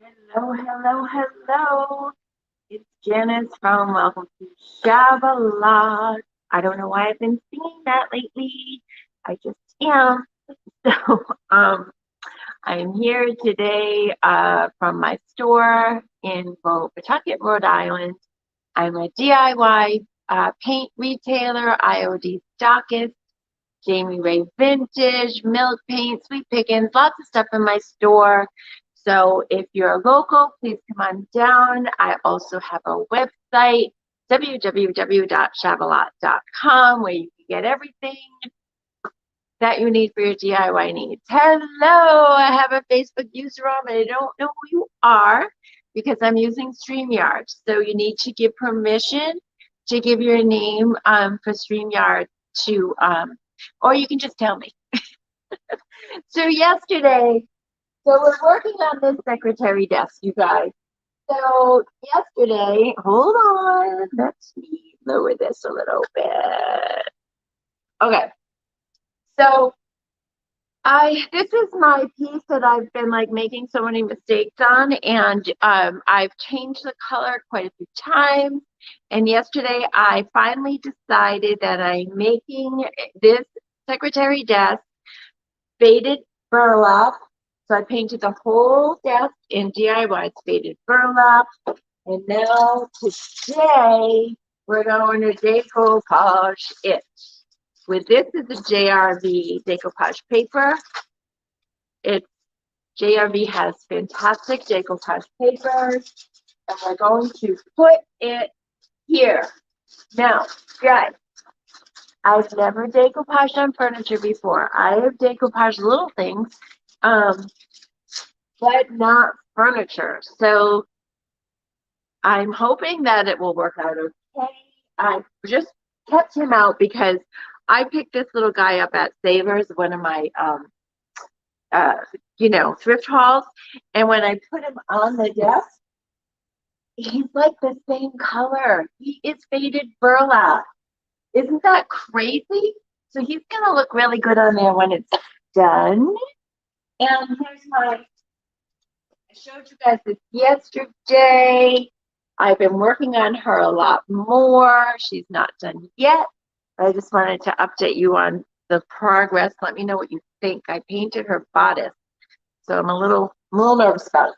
Hello, hello, hello. It's Janice from Welcome to Shabalot. I don't know why I've been singing that lately. I just am. So, I'm here today from my store in Pawtucket, Rhode Island. I'm a DIY paint retailer, IOD stockist, Jamie Ray Vintage, milk paint, sweet pickings, lots of stuff in my store. So if you're local, please come on down. I also have a website, www.shabalot.com, where you can get everything that you need for your DIY needs. Hello, I have a Facebook user on, but I don't know who you are because I'm using StreamYard. So you need to give permission to give your name for StreamYard to, or you can just tell me. So yesterday, so we're working on this secretary desk, you guys. So yesterday, hold on, let's me lower this a little bit. Okay, so this is my piece that I've been like making so many mistakes on, and I've changed the color quite a few times. And yesterday I finally decided that I'm making this secretary desk faded burlap. So I painted the whole desk in DIY faded burlap. And now today we're going to decoupage it. With this is a JRV decoupage paper. It's JRV has fantastic decoupage papers, and we're going to put it here. Now, guys, I've never decoupaged on furniture before. I have decoupaged little things, but not furniture. So I'm hoping that it will work out okay. I just kept him out because I picked this little guy up at Savers, one of my uh, thrift hauls. And when I put him on the desk, he's like the same color. He is faded burlap. Isn't that crazy? So he's gonna look really good on there when it's done. And here's I showed you guys this yesterday. I've been working on her a lot more. She's not done yet. I just wanted to update you on the progress. Let me know what you think. I painted her bodice, so I'm a little nervous about it.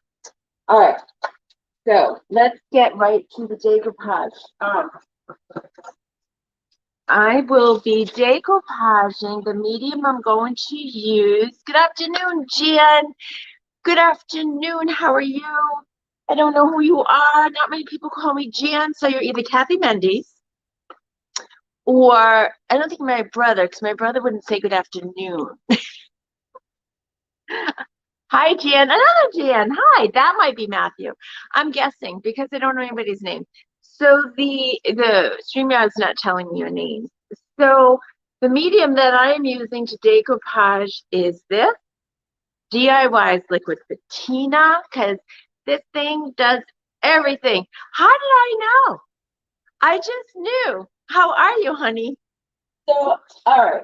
All right, so let's get right to the decoupage. I will be decoupaging. The medium I'm going to use. Good afternoon, Jen. Good afternoon. How are you? I don't know who you are. Not many people call me Jan, so you're either Kathy Mendes or I don't think my brother, because my brother wouldn't say good afternoon. Hi, Jan. Another Jan. Hi. That might be Matthew. I'm guessing because I don't know anybody's name. So the StreamYard is not telling me your name. So the medium that I am using to decoupage is this DIY's liquid patina, because this thing does everything. How did I know? I just knew. How are you, honey? So, all right.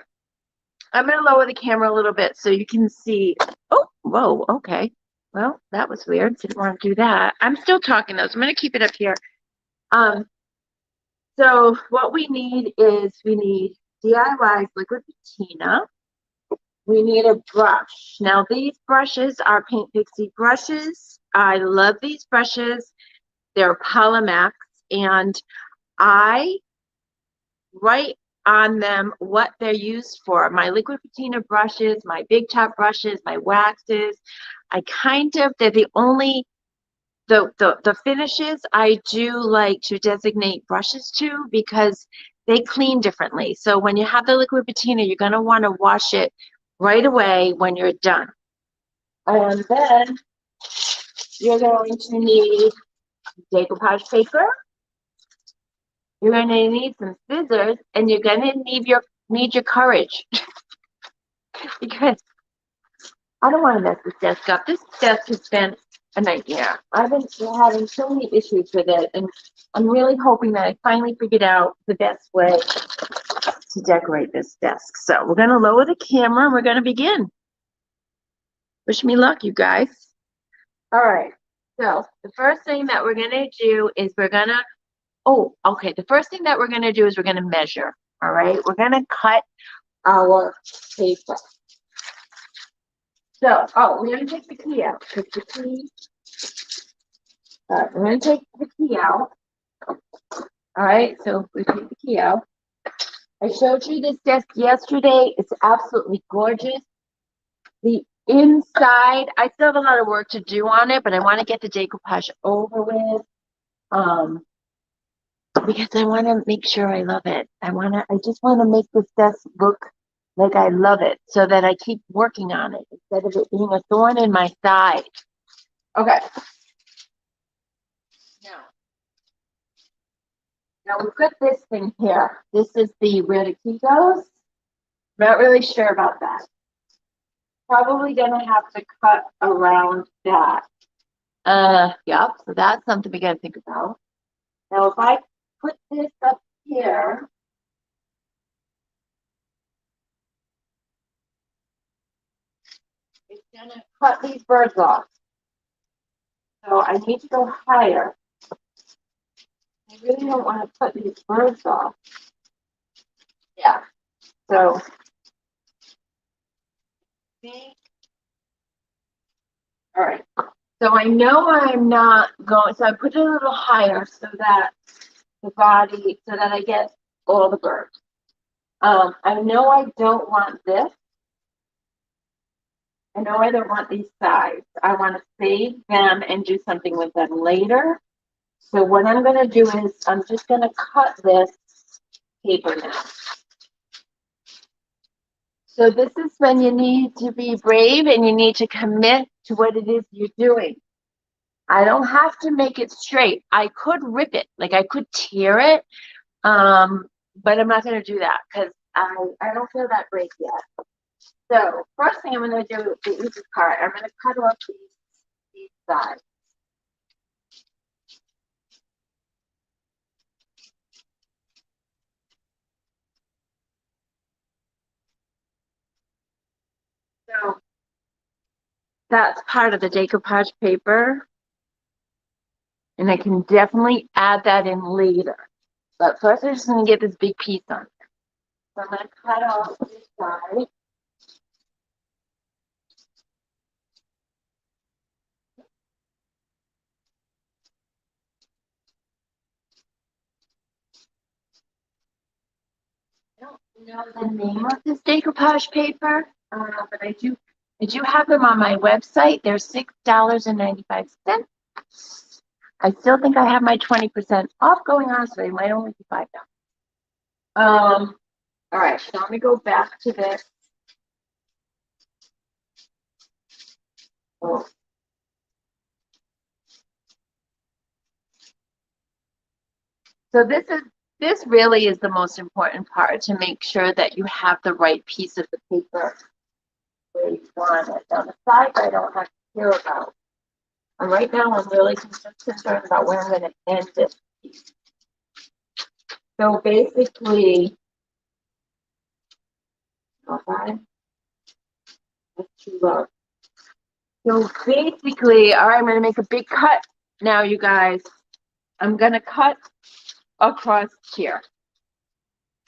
I'm going to lower the camera a little bit so you can see. Oh, whoa, okay. Well, that was weird. Didn't want to do that. I'm still talking though, so I'm going to keep it up here. So what we need is we need DIY's liquid patina. We need a brush. Now these brushes are Paint Pixie brushes. I love these brushes. They're Polymax, and I write on them what they're used for. My liquid patina brushes, my big top brushes, my waxes. They're the only the finishes I do like to designate brushes to because they clean differently. So when you have the liquid patina, you're going to want to wash it right away when you're done. And then you're going to need decoupage paper. You're going to need some scissors, and you're going to need your courage because I don't want to mess this desk up. This desk has been a nightmare. I've been having so many issues with it, and I'm really hoping that I finally figured out the best way to decorate this desk. So we're going to lower the camera, and we're going to begin. Wish me luck, you guys. All right. So the first thing that we're going to do is oh, okay. The first thing that we're going to do is we're going to measure. All right. We're going to cut our paper. So, oh, we're going to take the key out. Take the key. We're going to take the key out. All right. So we take the key out. I showed you this desk yesterday. It's absolutely gorgeous. The inside, I still have a lot of work to do on it, but I want to get the decoupage over with. Because I want to make sure I love it. I just want to make this desk look like I love it so that I keep working on it instead of it being a thorn in my side. Okay. Now we've got this thing here. This is where the key goes. Not really sure about that. Probably gonna have to cut around that. Yep, so that's something we gotta think about. Now if I put this up here, it's gonna cut these birds off. So I need to go higher. I really don't want to cut these birds off. Yeah. So all right. So I know I'm not going, so I put it a little higher so that I get all the birds. I know I don't want this. I know I don't want these sides. I want to save them and do something with them later. So what I'm going to do is I'm just going to cut this paper now. So this is when you need to be brave and you need to commit to what it is you're doing. I don't have to make it straight. I could rip it, like I could tear it, but I'm not going to do that because I don't feel that brave yet. So first thing I'm going to do is the easy part. I'm going to cut off these sides. So that's part of the decoupage paper. And I can definitely add that in later. But first I'm just going to get this big piece on. So I'm going to cut off this side. I don't know the name of this decoupage paper, but I do have them on my website. They're $6.95. I still think I have my 20% off going on, so they might only be $5. All right, so let me go back to this. Oh. So this really is the most important part, to make sure that you have the right piece of the paper where you want it. Now the sides I don't have to care about. And right now I'm really concerned about where I'm going to end this piece. So basically, okay, that's too low. So basically, all right, I'm going to make a big cut now, you guys. I'm going to cut across here.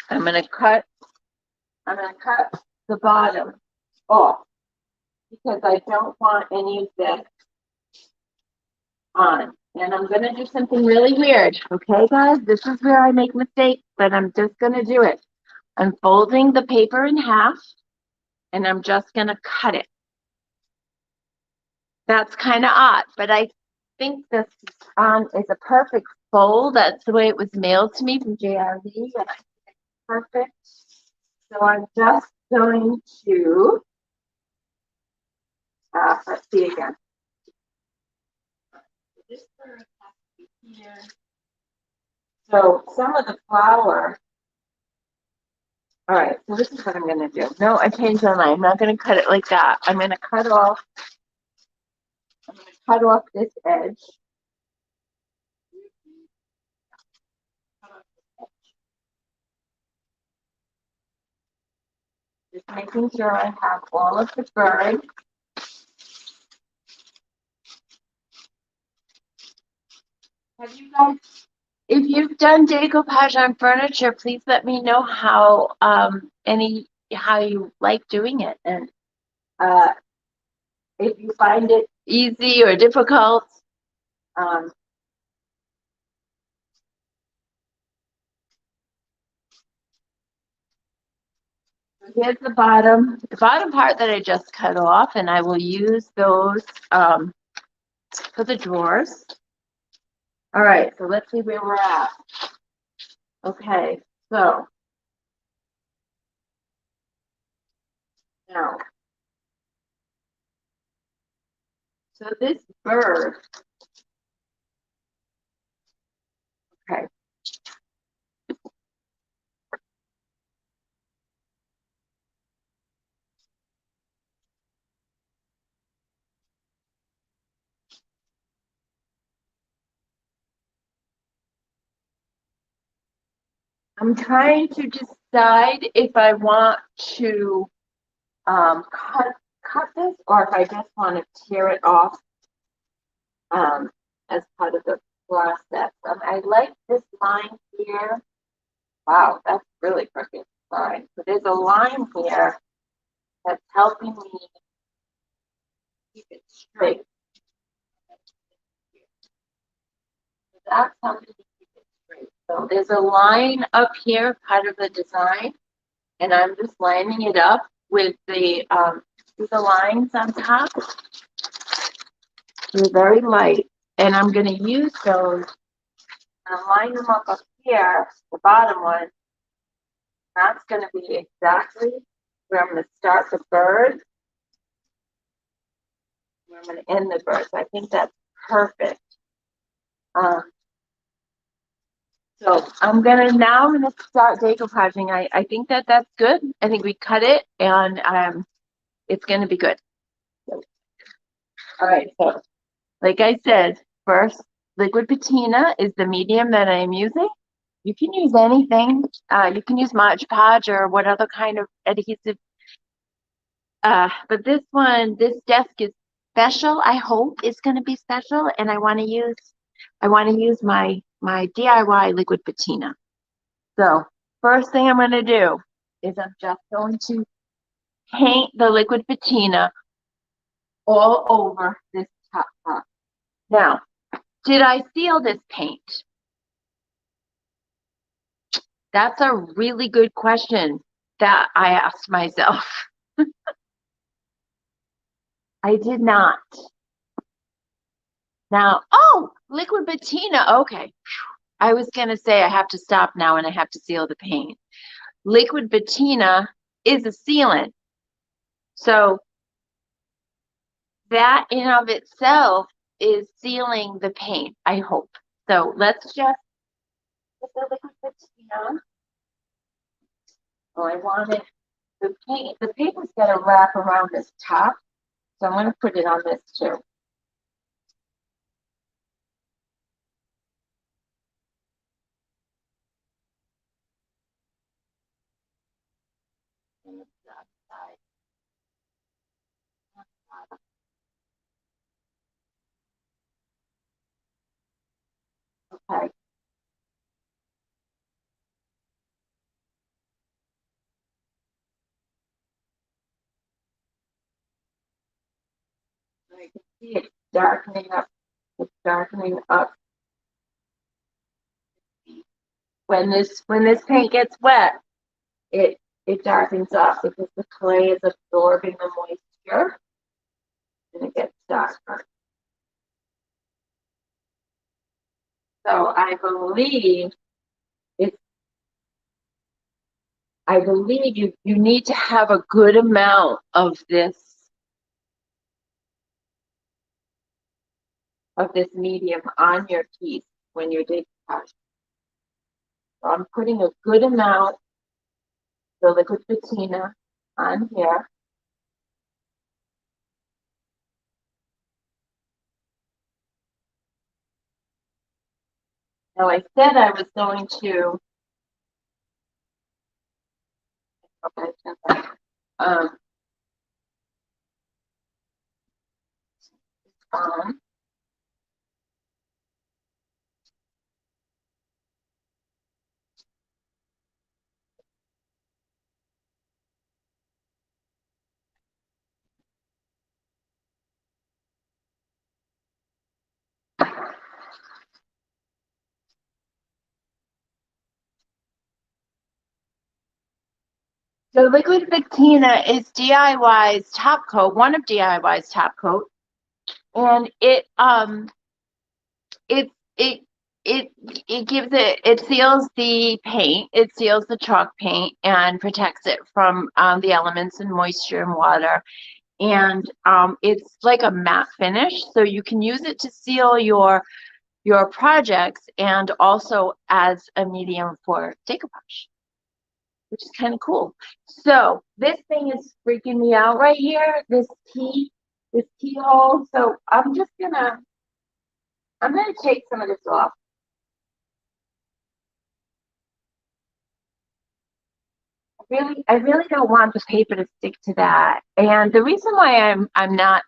I'm going to cut the bottom off because I don't want any of this on. And I'm going to do something really weird. Okay, guys, this is where I make mistakes, but I'm just going to do it. I'm folding the paper in half and I'm just going to cut it. That's kind of odd, but I think this is a perfect fold. That's the way it was mailed to me from JRV, and I think it's perfect. So I'm just going to, let's see again. This bird has to be here. So some of the flour. All right, so this is what I'm going to do. No, I changed my mind. I'm not going to cut it like that. I'm going to cut off this edge. Just making sure I have all of the bird. Have you guys, if you've done decoupage on furniture, please let me know how how you like doing it, and uh, if you find it easy or difficult. Um, Here's the bottom part that I just cut off, and I will use those for the drawers. All right, so let's see where we're at. Okay, so now, so this bird, okay, I'm trying to decide if I want to cut this or if I just want to tear it off as part of the process. I like this line here. Wow, that's really crooked. All right, so there's a line here that's helping me keep it straight. So that's helping me keep it straight. So there's a line up here, part of the design, and I'm just lining it up with the lines on top. They're very light, and I'm going to use those and line them up here, the bottom one. That's going to be exactly where I'm going to start the bird, where I'm going to end the bird. So I think that's perfect. So I'm gonna start decoupaging. I think that that's good. I think we cut it, and it's gonna be good. So, all right. So like I said, first liquid patina is the medium that I am using. You can use anything. You can use Mod Podge or what other kind of adhesive. But this one, this desk is special. I hope it's gonna be special, and I want to use my DIY liquid patina. So first thing I'm going to do is I'm just going to paint the liquid patina all over this top part. Now, did I seal this paint? That's a really good question that I asked myself. I did not. Now, oh, liquid patina. Okay. I was going to say I have to stop now and I have to seal the paint. Liquid patina is a sealant. So that in of itself is sealing the paint, I hope. So let's just put the liquid patina. Oh, I want it, the paper's got to wrap around this top. So I'm going to put it on this too. Okay. So you can see it's darkening up. It's darkening up. When this paint gets wet, it darkens up because the clay is absorbing the moisture and it gets darker. So I believe you need to have a good amount of this medium on your piece when you're decoupaging. So I'm putting a good amount of the liquid patina on here. Now I said I was going to um, um, So liquid patina is DIY's top coat, one of DIY's top coat, and it it it it gives it seals the paint, it seals the chalk paint and protects it from the elements and moisture and water. And it's like a matte finish, so you can use it to seal your projects and also as a medium for decoupage, which is kind of cool. So this thing is freaking me out right here, this keyhole. So I'm gonna take some of this off. I really don't want the paper to stick to that. And the reason why I'm not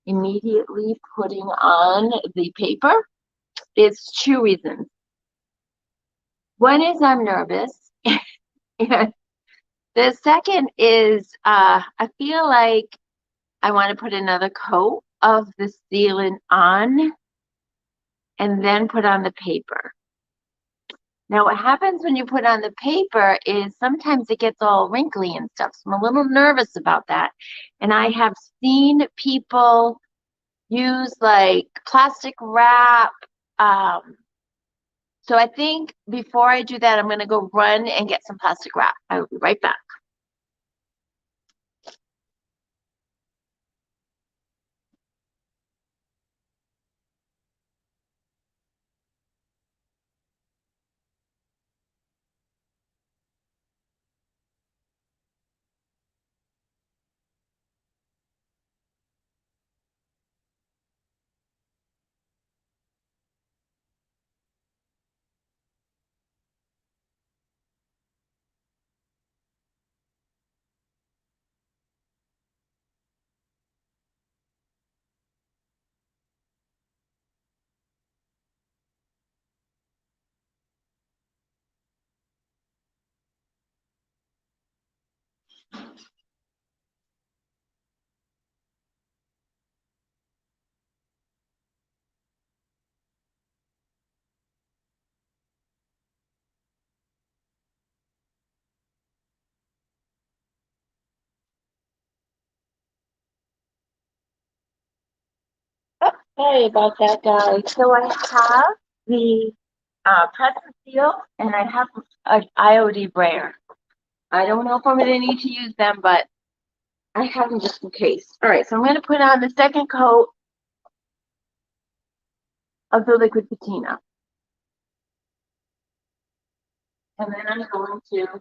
immediately putting on the paper is two reasons. One is I'm nervous, and the second is I feel like I want to put another coat of the sealant on and then put on the paper. Now, what happens when you put on the paper is sometimes it gets all wrinkly and stuff. So I'm a little nervous about that. And I have seen people use like plastic wrap. So I think before I do that, I'm going to go run and get some plastic wrap. I will be right back. Oh, sorry about that, guys. So I have the pretzel seal and I have an IOD brayer. I don't know if I'm going to need to use them, but I have them just in case. All right, so I'm going to put on the second coat of the liquid patina. And then I'm going to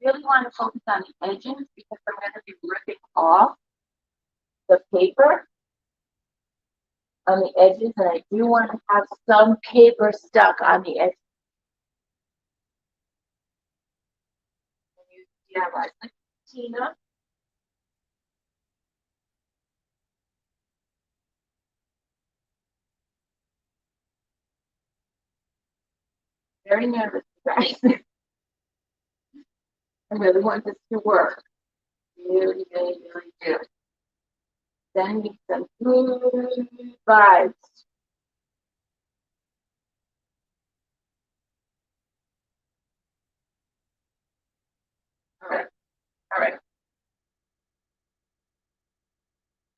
really want to focus on the edges because I'm going to be ripping off the paper on the edges, and I do want to have some paper stuck on the edges. Yeah, right. Patina. Very nervous, guys. I really want this to work. Really, really, really do. Send me some good vibes. All right, all right.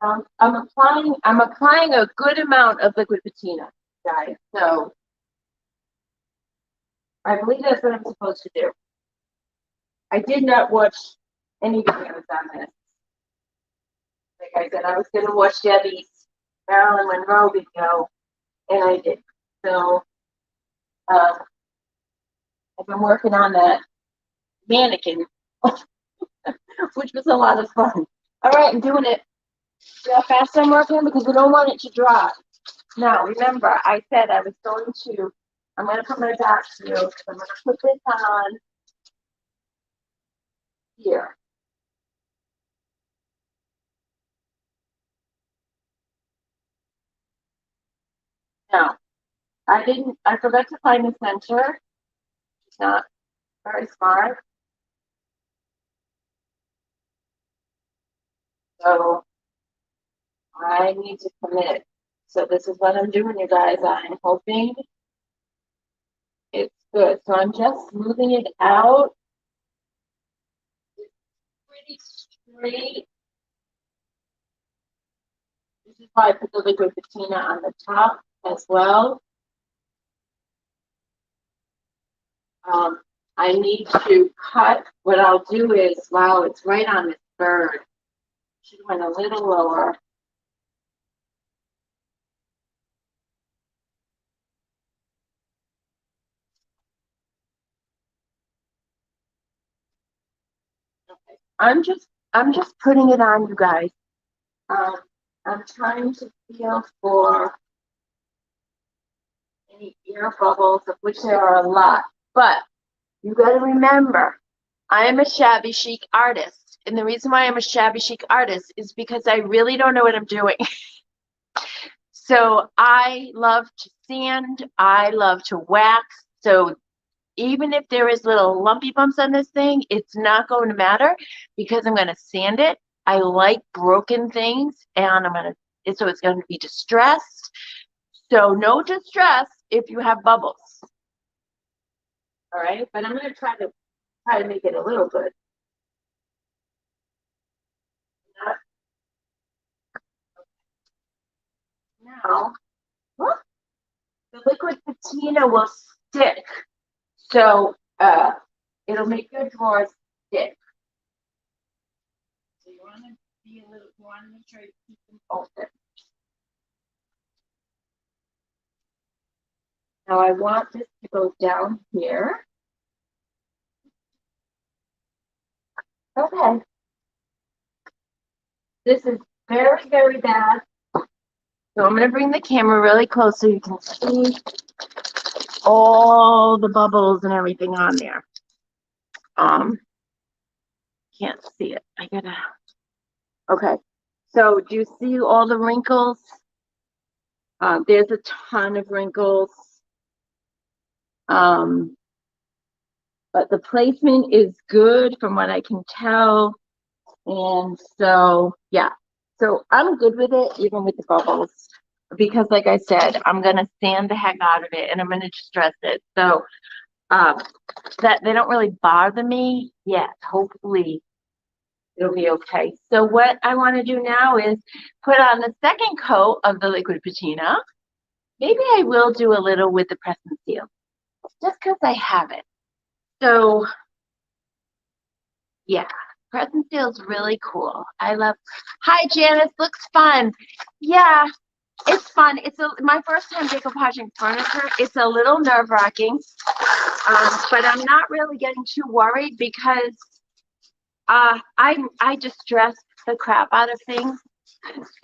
I'm applying a good amount of liquid patina, guys. So I believe that's what I'm supposed to do. I did not watch any videos on this. Like I said, I was gonna watch Debbie's Marilyn Monroe video, and I did. So uh, I've been working on that mannequin, which was a lot of fun. All right, I'm doing it. See how fast I'm working because I don't want it to dry. Now, remember, I said I was going to, I'm going to put my back to you. I'm going to put this on here. Now, I forgot to find the center. It's not very smart. So I need to commit. So this is what I'm doing, you guys. I'm hoping Good. So I'm just smoothing it out. It's pretty straight. This is why I put the liquid patina on the top as well. I need to cut. What I'll do is, wow, it's right on this bird. Should have went a little lower. Okay. I'm just putting it on, you guys. Um, I'm trying to feel for any air bubbles, of which there are a lot. But you got to remember, I am a shabby chic artist. And the reason why I'm a shabby chic artist is because I really don't know what I'm doing. So I love to sand, I love to wax. So even if there is little lumpy bumps on this thing, it's not going to matter because I'm going to sand it. I like broken things and so it's going to be distressed. So no distress if you have bubbles. All right, but I'm going to try to make it a little good. Now, the liquid patina will stick. So it'll make your drawers stick. So you want to make sure you keep them open. Now I want this to go down here. Okay. This is very, very bad. So I'm going to bring the camera really close so you can see all the bubbles and everything on there. Can't see it. Okay. So do you see all the wrinkles? There's a ton of wrinkles. But the placement is good from what I can tell. And so, yeah. So I'm good with it, even with the bubbles. Because like I said, I'm going to sand the heck out of it and I'm going to distress it. So that they don't really bother me yet. Hopefully it'll be okay. So what I want to do now is put on the second coat of the liquid patina. Maybe I will do a little with the press and seal, just because I have it. So yeah, press and seal is really cool. I love. Hi Janice, looks fun. Yeah, it's fun. It's my first time decoupaging furniture. It's a little nerve-wracking, but I'm not really getting too worried because I distress the crap out of things.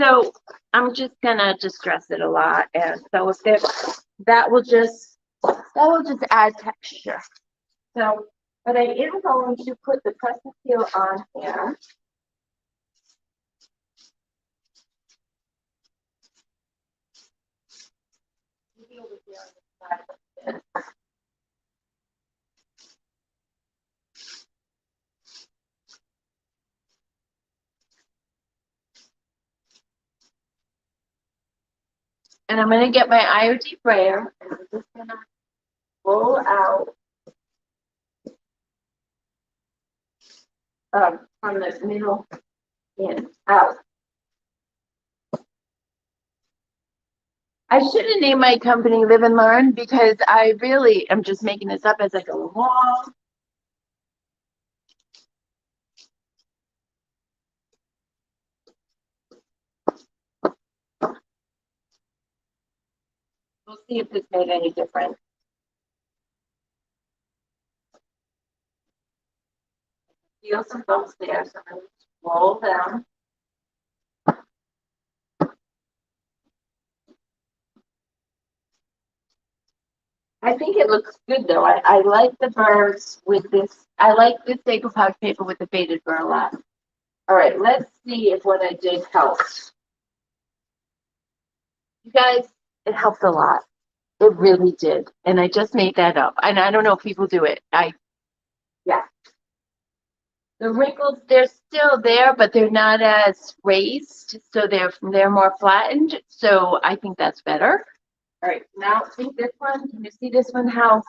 So I'm just gonna distress it a lot, and so if there, that will just add texture. So, but I am going to put the press and seal on here. Maybe over here on the side like this. And I'm going to get my IOD brayer, and I'm just going to roll out from the middle in out. I should have named my company Live and Learn because I really am just making this up as I go along. We'll see if this made any difference. Feel some bumps there, so I'm going to roll them. I think it looks good though. I like the birds with this. I like this decoupage paper with the faded burlap. All right, let's see if what I did helped. You guys, it helped a lot. It really did. And I just made that up. And I don't know if people do it. Yeah. The wrinkles, they're still there, but they're not as raised. So they're more flattened. So I think that's better. All right, now see this one. Can you see this one? How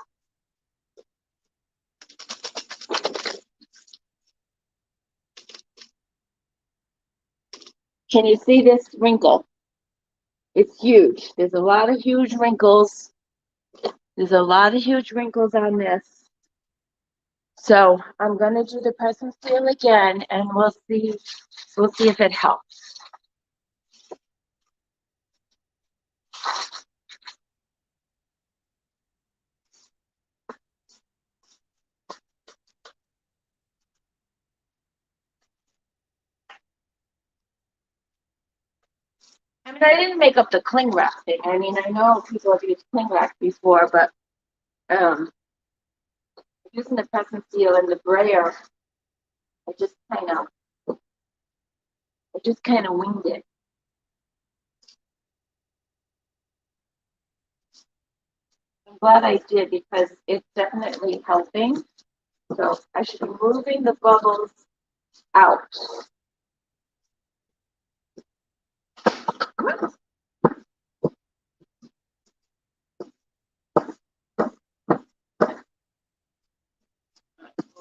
Can you see this wrinkle? It's huge. There's a lot of huge wrinkles. There's a lot of huge wrinkles on this. So I'm gonna do the press and seal again, and we'll see if it helps. I mean, I didn't make up the cling wrap thing. I mean, I know people have used cling wrap before, but using the press and seal and the brayer, I just kind of winged it. I'm glad I did because it's definitely helping. So I should be moving the bubbles out.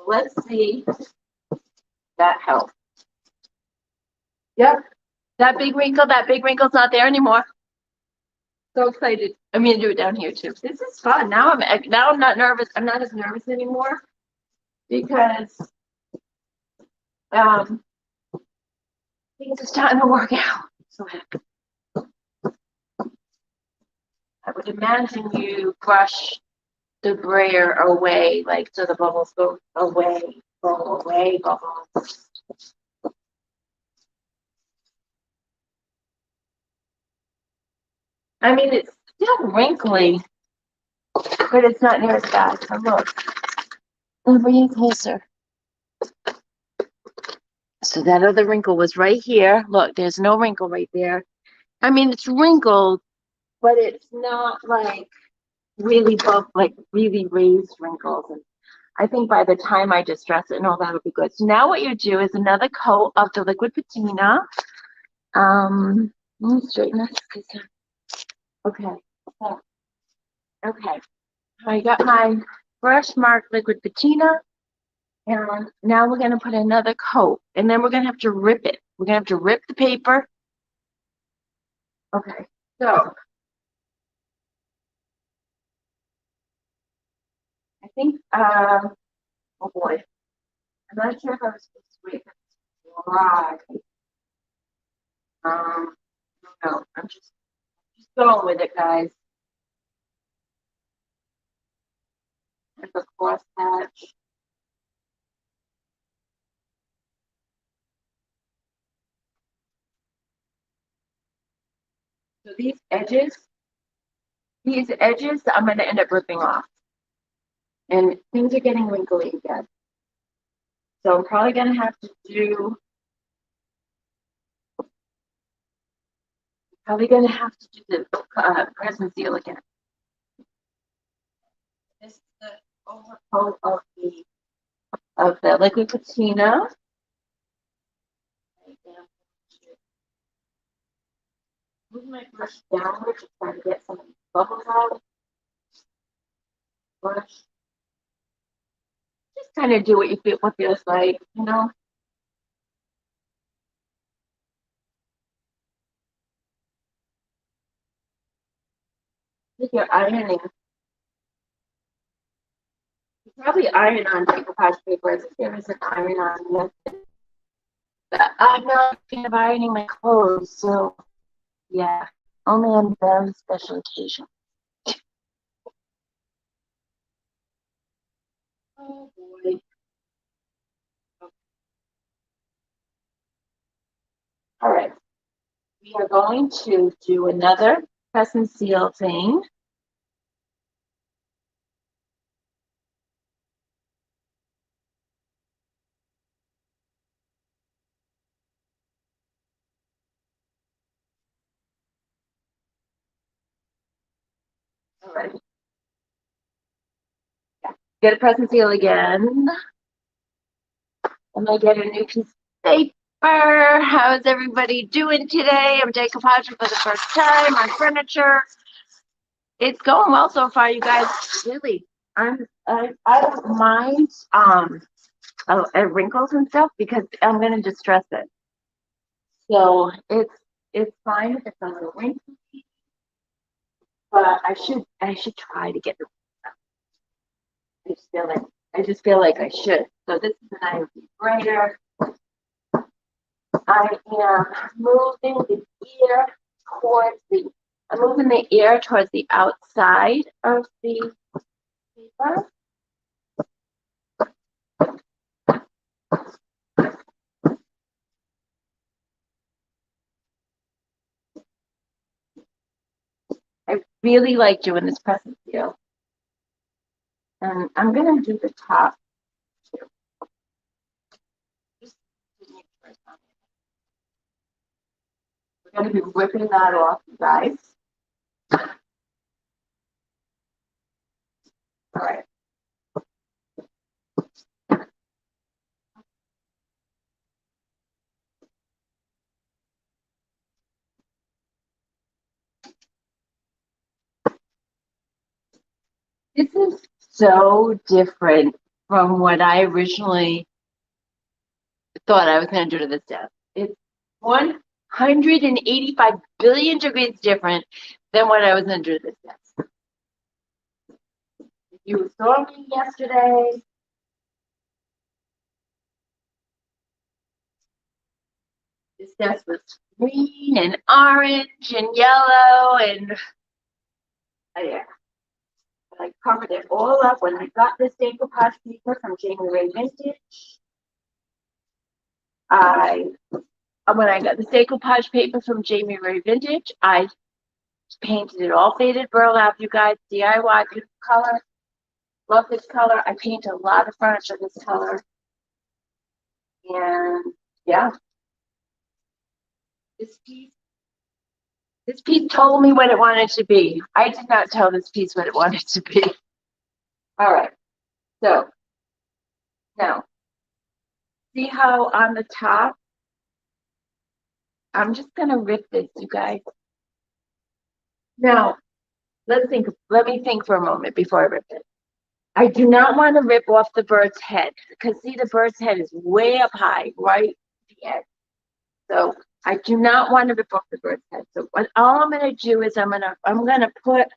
Let's see if that helps. Yep, that big wrinkle's not there anymore. So excited. I'm gonna do it down here too. This is fun. Now I'm not nervous. I'm not as nervous anymore because things are starting to work out. So happy. I would imagine you brush the brayer away, like so the bubbles go away, bubbles. I mean, it's still wrinkly, but it's not near as bad. So look, I'll bring you closer. So that other wrinkle was right here. Look, there's no wrinkle right there. I mean, it's wrinkled, but it's not like really really raised wrinkles. And I think by the time I distress it and all that'll be good. So now what you do is another coat of the liquid patina. Let me straighten this. Okay. So, okay. I got my brush mark liquid patina, and now we're gonna put another coat, and then we're gonna have to rip it. We're gonna have to rip the paper. Okay. So I think oh boy. I'm not sure if I was supposed to wait. Right. No, I'm just going with it, guys. There's a cross hatch. So these edges I'm going to end up ripping off. And things are getting wrinkly again. So I'm probably going to have to do the press and seal again. This is the overcoat of the liquid patina. Move my brush downward to try to get some of these bubbles out. Brush. Just kind of do what feels like, you know. If you're ironing, you probably iron on decoupage paper as if there is an iron on it. But I'm not a fan of ironing my clothes, so yeah, only on very special occasions. Oh boy. All right. We are going to do another press and seal thing. All right. Yeah. Get a press and seal again. And I get a new piece of paper. How's everybody doing today? I'm decoupaging for the first time on furniture. It's going well so far, you guys. Really, I don't mind wrinkles and stuff because I'm gonna distress it. So it's fine if it's a little wrinkly, but I should try to get the. I just feel like I should. So this is an IV brayer. I am moving the ear towards the. I'm moving the ear towards the outside of the paper. I really like doing this present seal. And I'm going to do the top too. We're going to be ripping that off, you guys. All right. This is so different from what I originally thought I was going to do to this desk. It's 185 billion degrees different than what I was going to do to this desk. If you saw me yesterday, this desk was green and orange and yellow and yeah. I covered it all up when I got this decoupage paper from Jamie Ray Vintage. When I got the decoupage paper from Jamie Ray Vintage, I painted it all faded burlap, you guys. DIY, beautiful color. Love this color. I paint a lot of furniture this color. And yeah, this piece told me what it wanted to be. I did not tell this piece what it wanted to be. All right. So now, see how on the top, I'm just going to rip this, you guys. Now, let me think for a moment before I rip it. I do not want to rip off the bird's head because see, the bird's head is way up high, right at the edge. So I do not want to rip off the bird's head. So all I'm going to do is I'm going to put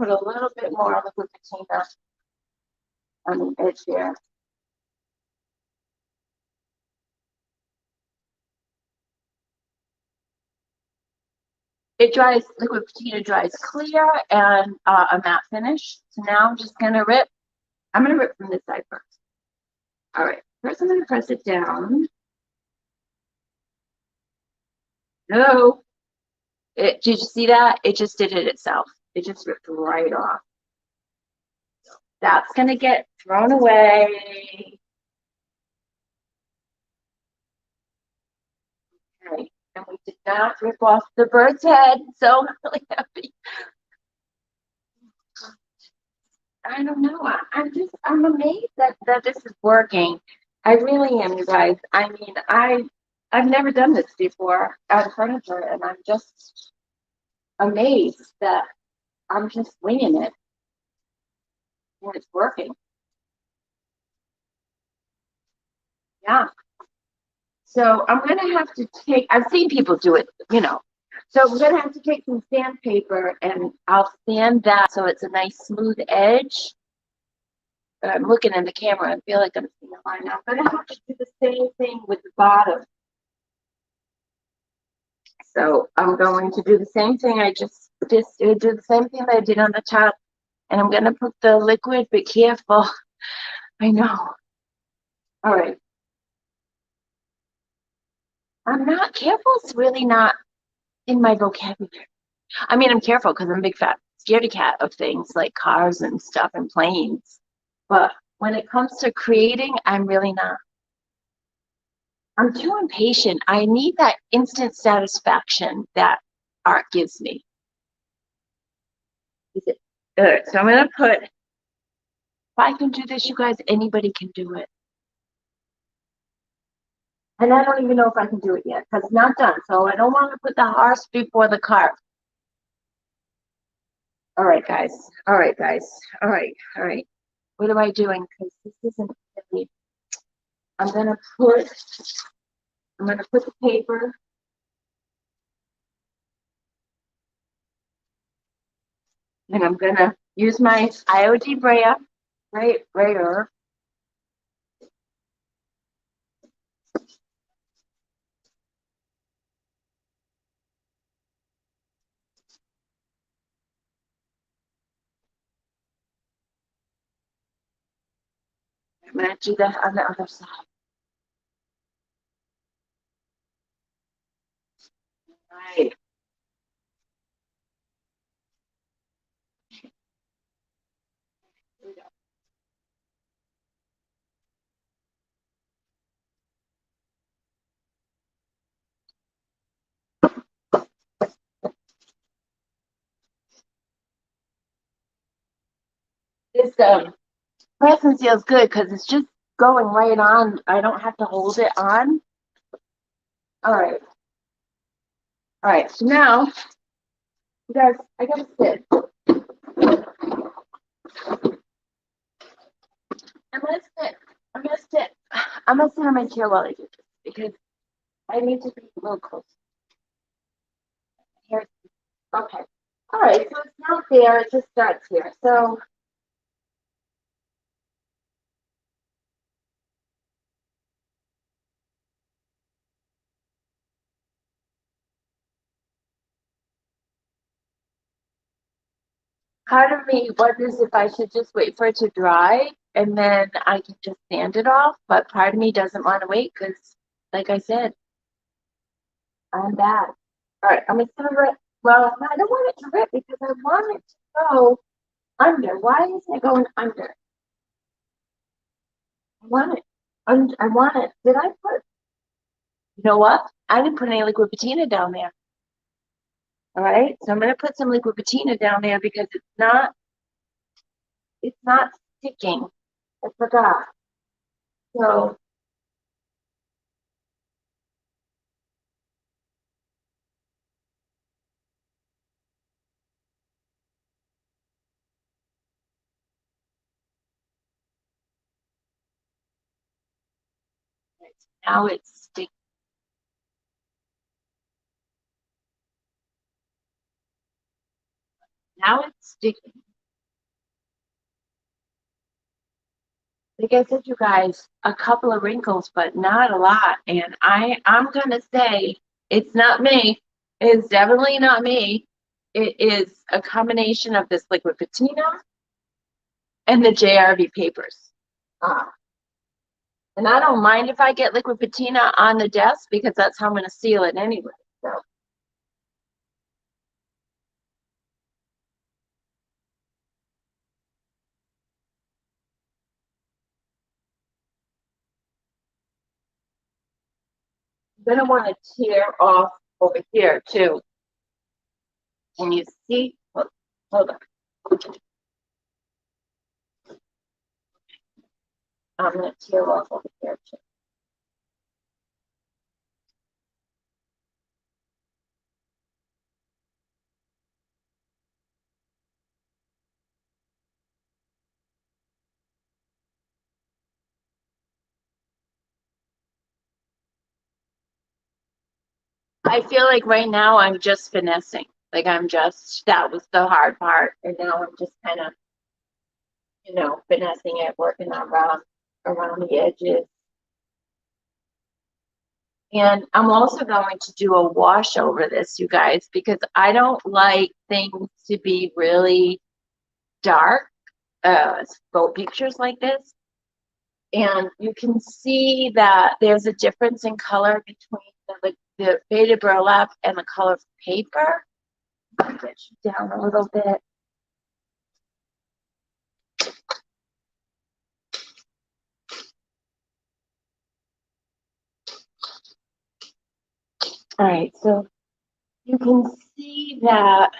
a little bit more liquid patina on the edge here. Liquid patina dries clear and a matte finish. So now I'm just going to rip. I'm going to rip from this side first. All right, first I'm going to press it down. No. Did you see that? It just did it itself. It just ripped right off. That's going to get thrown away. Okay. And we did not rip off the bird's head. So I'm really happy. I don't know. I'm amazed that this is working. I really am, you guys. I mean, I've never done this before on furniture, and I'm just amazed that I'm just winging it and it's working. Yeah. So I'm gonna have to I've seen people do it, you know. So I'm gonna have to take some sandpaper and I'll sand that so it's a nice smooth edge. But I'm looking in the camera. I feel like I'm seeing a line now. I'm gonna have to do the same thing with the bottom. So I'm going to do the same thing I just do the same thing that I did on the top. And I'm gonna put the liquid, be careful. I know. All right. I'm not careful. It's really not in my vocabulary. I mean, I'm careful because I'm a big fat scaredy cat of things like cars and stuff and planes. But when it comes to creating, I'm really not. I'm too impatient. I need that instant satisfaction that art gives me. All right, so I'm going to put, if I can do this, you guys, anybody can do it. And I don't even know if I can do it yet because it's not done. So I don't want to put the horse before the cart. All right, guys. All right, guys. All right. All right. What am I doing? Because this isn't really I'm gonna put the paper. And I'm gonna use my IOD brayer. I'm gonna do that on the other side. Right. This press and seal is good because it's just going right on. I don't have to hold it on. All right. All right. So now, you guys, I gotta sit. I'm gonna sit. I'm gonna sit. I'm gonna sit on my chair while I do this because I need to be a little closer. Here. Okay. All right. So it's not there. It just starts here. So part of me wonders if I should just wait for it to dry and then I can just sand it off. But part of me doesn't want to wait because, like I said, I'm bad. All right, I'm just gonna rip. Well, I don't want it to rip because I want it to go under. Why isn't it going under? I want it. I want it. Did I put? You know what? I didn't put any liquid patina down there. All right, so I'm gonna put some liquid patina down there because it's not sticking. I forgot. So now it's sticking. Now it's sticking. Like I said, you guys, a couple of wrinkles, but not a lot. And I'm gonna say it's not me. It's definitely not me. It is a combination of this liquid patina and the JRV papers. Uh, and I don't mind if I get liquid patina on the desk because that's how I'm gonna seal it anyway. So I'm gonna want to tear off over here too. Can you see? Hold on. I'm gonna tear off over here too. I feel like right now I'm just finessing. Like that was the hard part. And now I'm just kind of, finessing it, working around the edges. And I'm also going to do a wash over this, you guys, because I don't like things to be really dark, boat pictures like this. And you can see that there's a difference in color between the faded burlap and the color of paper. I'll get you down a little bit. All right, so you can see that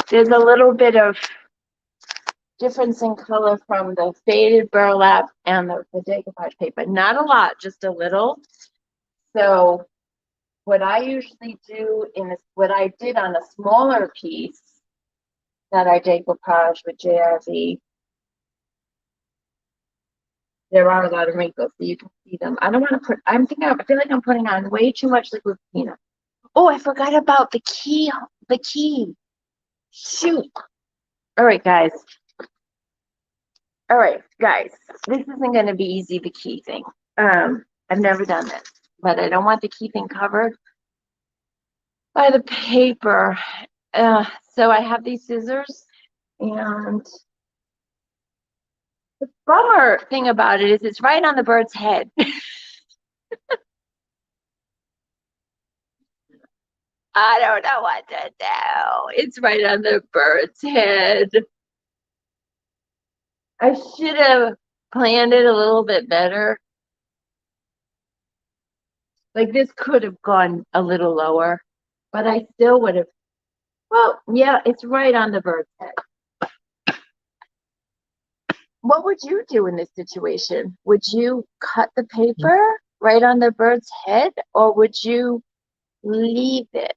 there's a little bit of difference in color from the faded burlap and the decoupage paper. Not a lot, just a little. So what I usually do what I did on a smaller piece that I decoupage with JRV there are a lot of wrinkles, so you can see them. I don't want to put, I feel like I'm putting on way too much liquid patina. Oh, I forgot about the key. Shoot. All right, guys. All right, guys. This isn't going to be easy, the key thing. I've never done this, but I don't want the key thing covered by the paper. So I have these scissors, and the bummer thing about it is it's right on the bird's head. I don't know what to do. It's right on the bird's head. I should have planned it a little bit better. Like this could have gone a little lower, but I still would have. Well, yeah, it's right on the bird's head. What would you do in this situation? Would you cut the paper right on the bird's head, or would you leave it?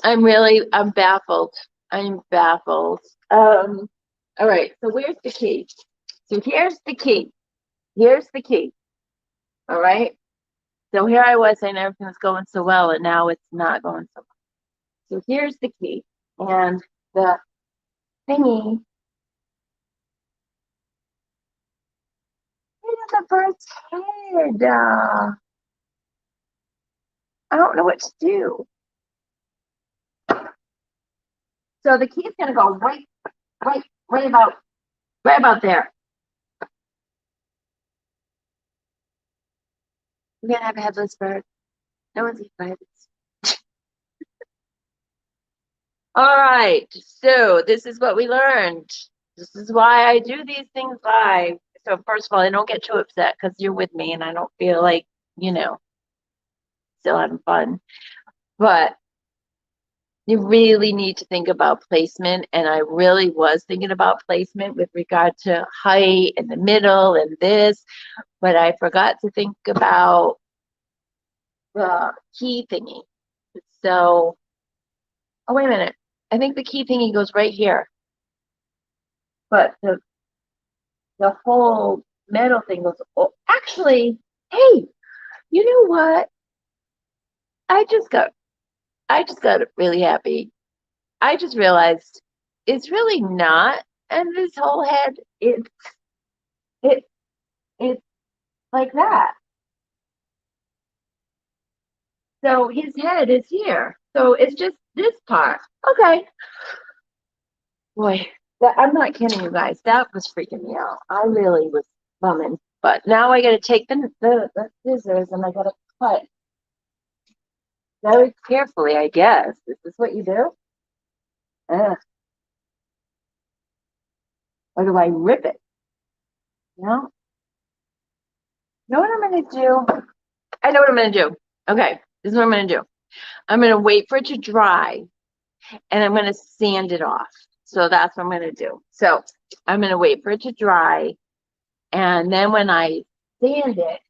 I'm baffled. I'm baffled. All right, so where's the key? So here's the key. Here's the key. All right. So here I was saying everything was going so well, and now it's not going so well. So here's the key. And the thingy is the bird's head. I don't know what to do. So the key is gonna go right, right about there. We're gonna have a headless bird. No one's eating rabbits. All right. So this is what we learned. This is why I do these things live. So first of all, I don't get too upset because you're with me and I don't feel like, you know, still having fun. But you really need to think about placement. And I really was thinking about placement with regard to height and the middle and this, but I forgot to think about the key thingy. So, oh, wait a minute. I think the key thingy goes right here, but the whole metal thing goes, oh, actually, hey, you know what? I just got, I just got really happy. I just realized it's really not, and this whole head, it, it's like that. So his head is here. So it's just this part. Okay. Boy, I'm not kidding you guys. That was freaking me out. I really was bumming. But now I got to take the scissors and I got to cut very carefully, I guess. Is this what you do? Or do I rip it? No. Know what I'm going to do? I know what I'm going to do. Okay. This is what I'm going to do. I'm going to wait for it to dry and I'm going to sand it off. So that's what I'm going to do. So I'm going to wait for it to dry. And then when I sand it,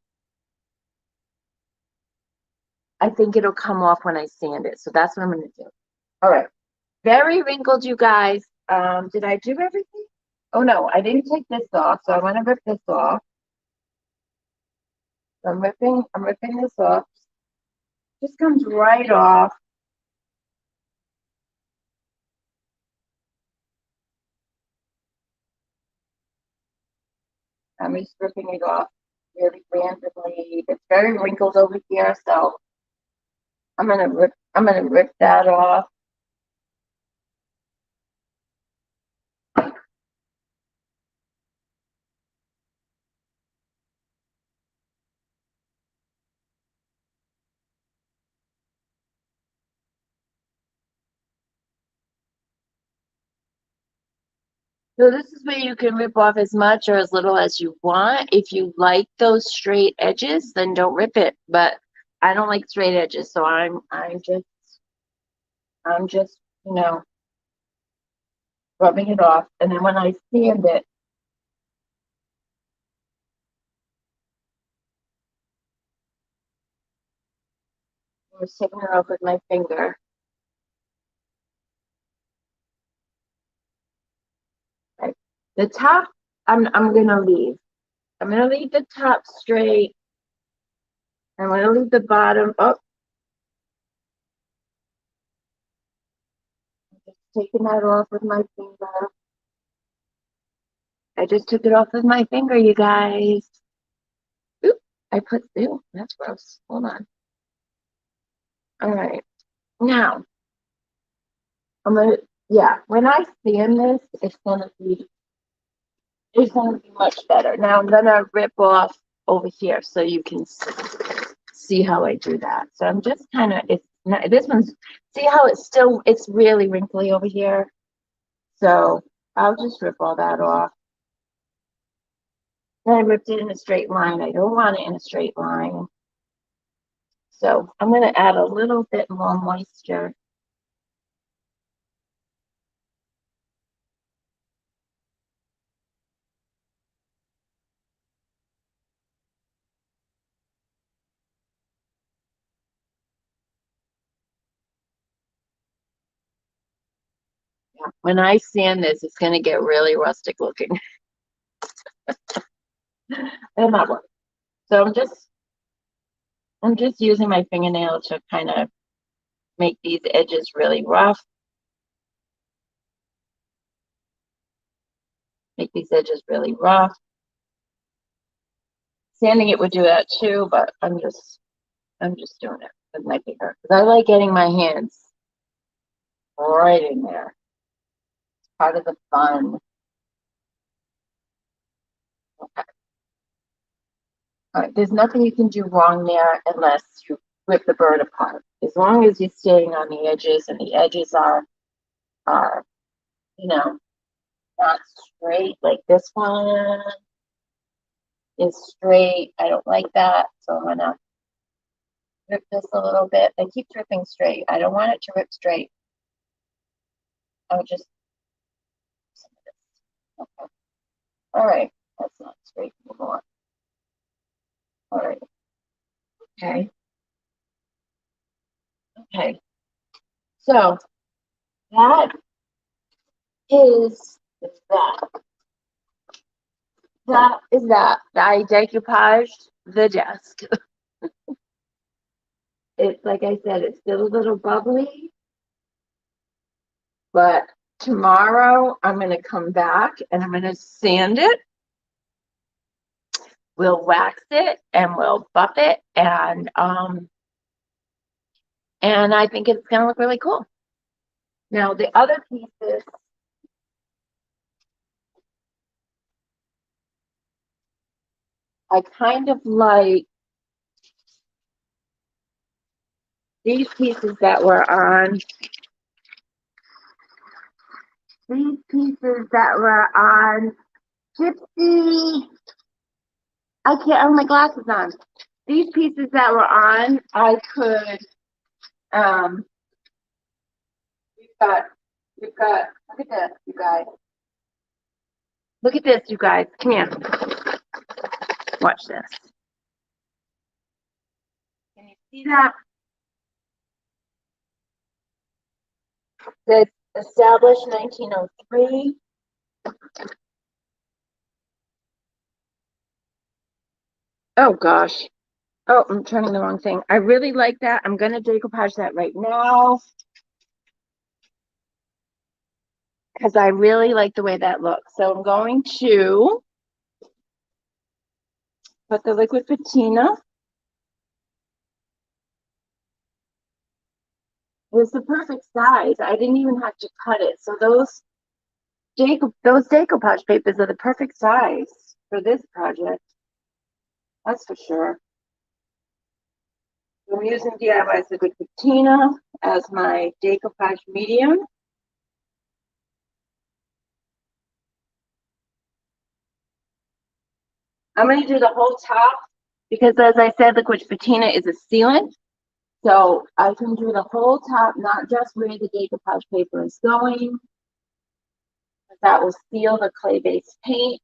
I think it'll come off when I sand it. So that's what I'm going to do. All right. Very wrinkled, you guys. Did I do everything? Oh no, I didn't take this off. So I want to rip this off. So I'm ripping this off. Just comes right off. I'm just ripping it off really randomly. It's very wrinkled over here, so I'm gonna rip that off. So this is where you can rip off as much or as little as you want. If you like those straight edges, then don't rip it. But I don't like straight edges, so I'm just, you know, rubbing it off. And then when I sand it, I'm just taking it off with my finger. The top, I'm gonna leave. I'm gonna leave the top straight. I'm gonna leave the bottom up. Just taking that off with my finger. I just took it off with my finger, you guys. Oop, ew, that's gross. Hold on. All right. Now, yeah, when I sand this, it's gonna be much better. Now I'm gonna rip off over here so you can see how I do that. So I'm just kind of, it's not, this one's, see how it's really wrinkly over here. So I'll just rip all that off. Then I ripped it in a straight line. I don't want it in a straight line. So I'm gonna add a little bit more moisture. When I sand this, it's gonna get really rustic looking. And that works. So I'm just using my fingernail to kind of make these edges really rough. Make these edges really rough. Sanding it would do that too, but I'm just doing it with my finger because I like getting my hands right in there. It's part of the fun. Okay. All right. There's nothing you can do wrong there unless you rip the bird apart. As long as you're staying on the edges and the edges are you know not straight like this one is straight. I don't like that, so I'm gonna rip this a little bit. I keep dripping straight. I don't want it to rip straight. I would just okay. All right, that's not straight anymore. All right, okay, okay. So that is that. That is that. I decoupaged the desk. It's like I said, it's still a little bubbly, but tomorrow I'm going to come back and I'm going to sand it. We'll wax it and we'll buff it, and I think it's going to look really cool. Now the other pieces, I kind of like these pieces that were on Gypsy. I can't have my glasses on. These pieces that were on, I could, um, we've got, look at this, you guys. Look at this, you guys. Come here. Watch this. Can you see that? It's established 1903. Oh gosh. Oh, I'm turning the wrong thing. I really like that. I'm gonna decoupage that right now because I really like the way that looks. So I'm going to put the liquid patina. It was the perfect size. I didn't even have to cut it. So those decoupage papers are the perfect size for this project. That's for sure. I'm using DIY liquid patina as my decoupage medium. I'm going to do the whole top because, as I said, liquid patina is a sealant. So I can do the whole top, not just where the decoupage paper is going. That will seal the clay-based paint.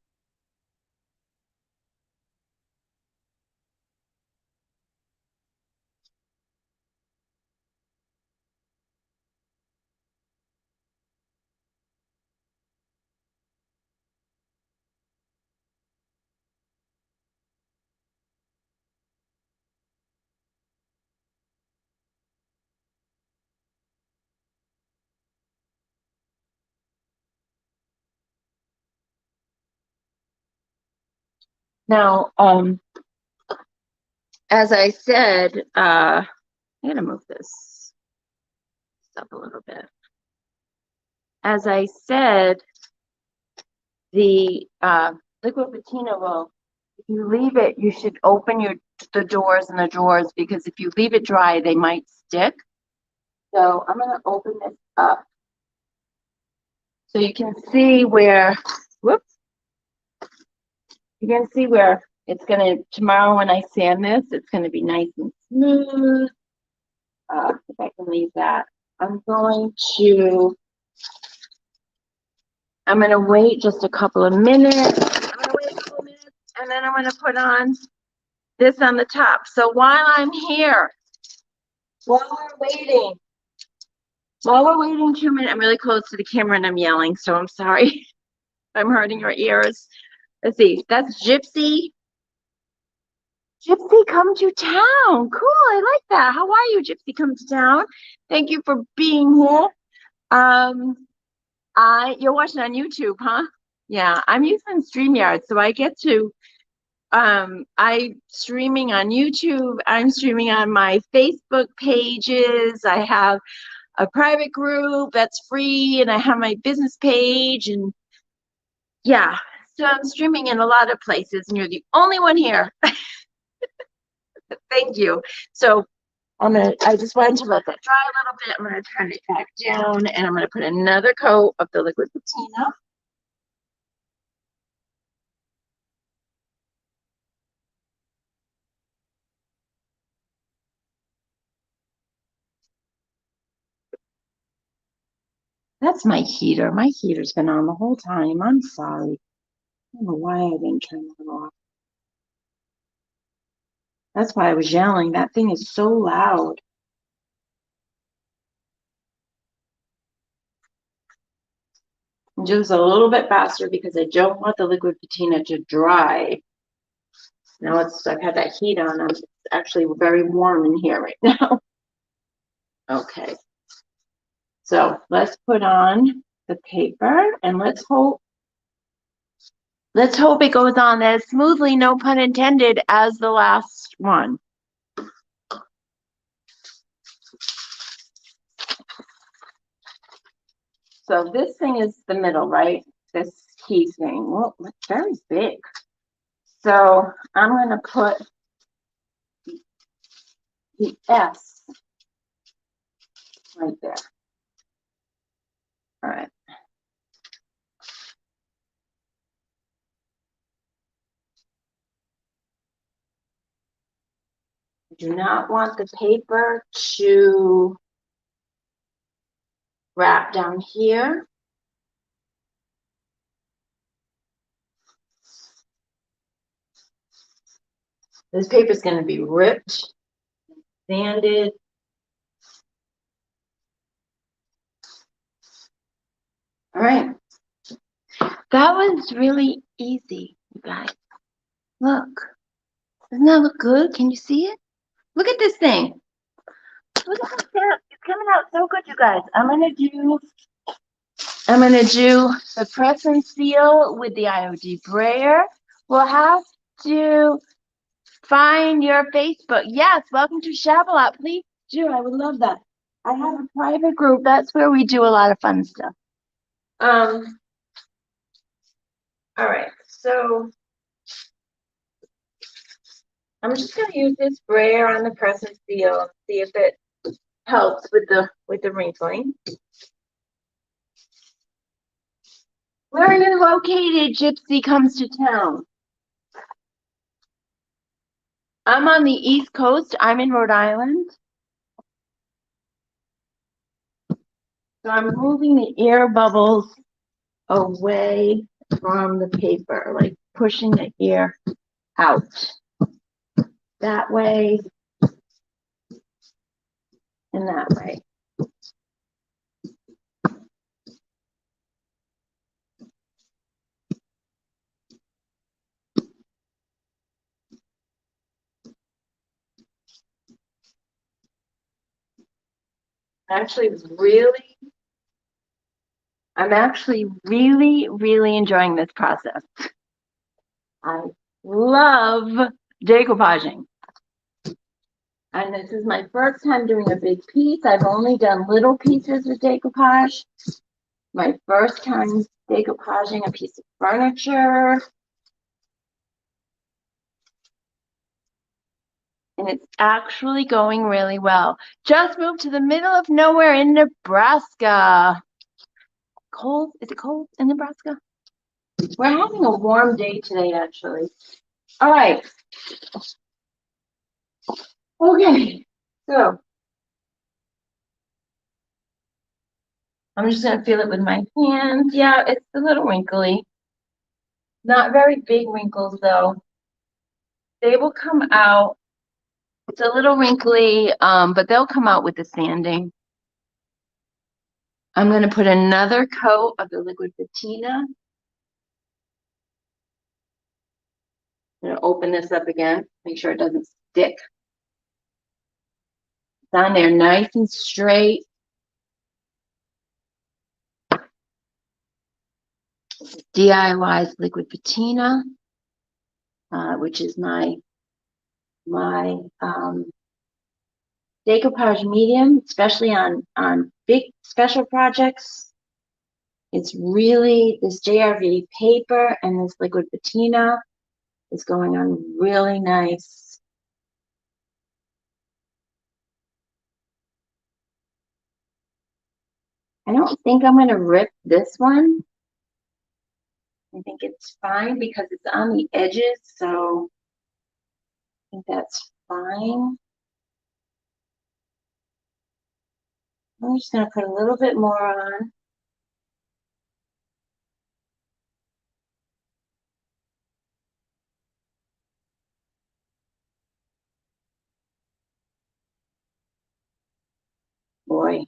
Now, as I said, I'm gonna move this up a little bit. As I said, the liquid patina will, if you leave it, you should open the doors and the drawers, because if you leave it dry, they might stick. So I'm gonna open this up so you can see where, whoops, you can see where it's gonna, tomorrow when I sand this, it's gonna be nice and smooth. If I can leave that, I'm gonna wait just a couple of minutes. And then I'm gonna put on this on the top. So while I'm here, while we're waiting, 2 minutes, I'm really close to the camera and I'm yelling, so I'm sorry. I'm hurting your ears. Let's see, that's Gypsy. Gypsy, come to town. Cool, I like that. How are you, Gypsy? Come to town. Thank you for being here. You're watching on YouTube, huh? Yeah, I'm using StreamYard, so I get to I'm streaming on YouTube. I'm streaming on my Facebook pages. I have a private group that's free, and I have my business page, and yeah, so I'm streaming in a lot of places, and you're the only one here. Thank you. So I just wanted to let that dry a little bit. I'm gonna turn it back down, and I'm gonna put another coat of the liquid patina. That's my heater. My heater's been on the whole time. I'm sorry. I don't know why I didn't turn it off. That's why I was yelling. That thing is so loud. Just a little bit faster because I don't want the liquid patina to dry. Now I've had that heat on. It's actually very warm in here right now. Okay. So let's put on the paper and let's hope it goes on as smoothly, no pun intended, as the last one. So this thing is the middle, right? This key thing. Well, it's very big. So I'm going to put the S right there. All right. Do not want the paper to wrap down here. This paper is going to be ripped, sanded. All right. That was really easy, you guys. Look. Doesn't that look good? Can you see it? Look at this thing. Look at that. It's coming out so good, you guys. I'm gonna do the press and seal with the IOD brayer. We'll have to find your Facebook. Yes, welcome to Shabalot. Please do. I would love that. I have a private group. That's where we do a lot of fun stuff. All right, so I'm just gonna use this brayer on the press and seal, see if it helps with the wrinkling. Where are you located, Gypsy Comes to Town? I'm on the East Coast. I'm in Rhode Island. So I'm moving the air bubbles away from the paper, like pushing the air out. That way and that way. I'm actually really, really enjoying this process. love decoupaging. And this is my first time doing a big piece. I've only done little pieces with decoupage. My first time decoupaging a piece of furniture. And it's actually going really well. Just moved to the middle of nowhere in Nebraska. Cold? Is it cold in Nebraska? We're having a warm day today, actually. All right. Okay. So I'm just going to feel it with my hands. Yeah, it's a little wrinkly. Not very big wrinkles, though. They will come out. It's a little wrinkly, but they'll come out with the sanding. I'm going to put another coat of the liquid patina. I'm going to open this up again, make sure it doesn't stick. It's on there nice and straight. DIY's liquid patina, which is my decoupage medium, especially on big special projects. It's really, this JRV paper and this liquid patina is going on really nice. I don't think I'm going to rip this one. I think it's fine because it's on the edges, so I think that's fine. I'm just going to put a little bit more on. Boy.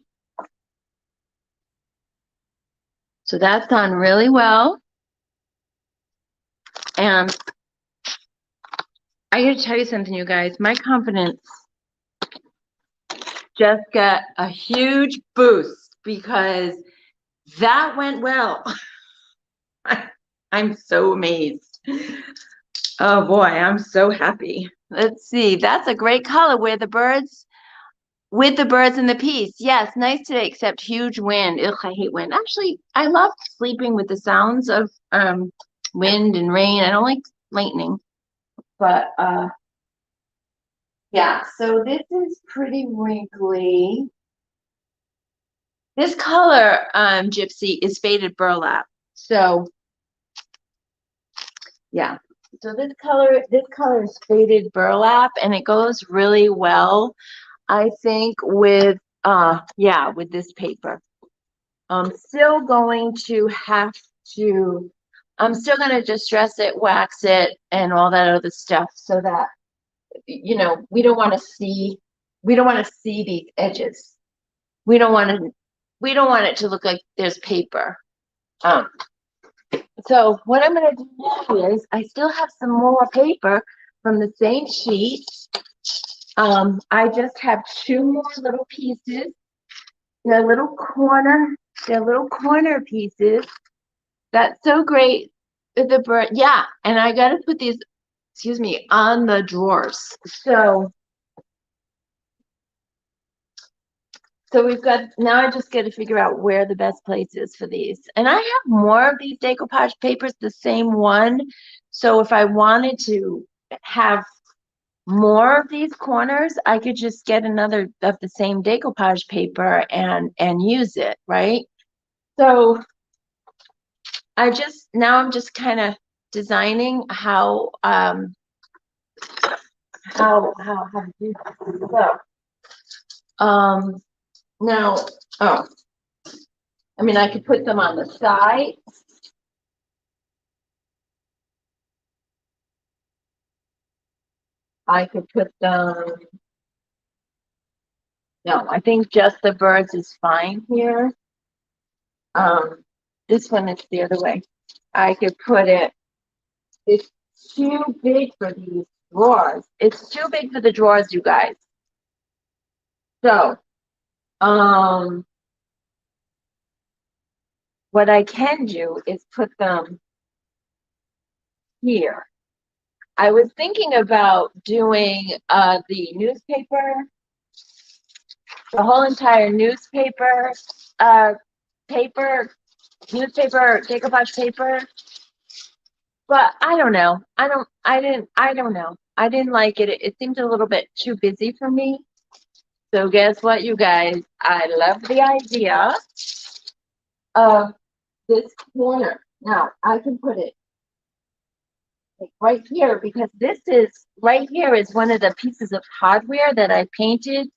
So that's done really well. And I gotta tell you something, you guys. My confidence just got a huge boost because that went well. I'm so amazed. Oh boy, I'm so happy. Let's see. That's a great color with the birds in the piece. Yes, nice today, except huge wind. Ugh, I hate wind. Actually, I love sleeping with the sounds of wind and rain. I don't like lightning. But yeah, so this is pretty wrinkly. This color, Gypsy, is faded burlap. So yeah. So this color is faded burlap, and it goes really well, I think, with yeah, with this paper. I'm still going to have to, I'm still going to distress it, wax it, and all that other stuff so that, you know, we don't want to see these edges. We don't want it to look like there's paper. So what I'm going to do now is I still have some more paper from the same sheet. I just have two more little pieces. They're little corner pieces. That's so great. The bird, yeah, and I got to put these, excuse me, on the drawers. So we've got, now I just got to figure out where the best place is for these. And I have more of these decoupage papers, the same one. So if I wanted to have more of these corners, I could just get another of the same decoupage paper and use it, right? So I'm just kind of designing how to do this. So now, oh, I mean, I could put them on the side. I could put them, no, I think just the birds is fine here. This one is the other way. I could put it, it's too big for these drawers. It's too big for the drawers, you guys. So, what I can do is put them here. I was thinking about doing the newspaper, the whole entire newspaper, uh, paper, newspaper, decoupage paper. But I don't know. I don't know. I didn't like it. It seemed a little bit too busy for me. So guess what, you guys? I love the idea of this corner. Now I can put it like right here because this is right here is one of the pieces of hardware that I painted.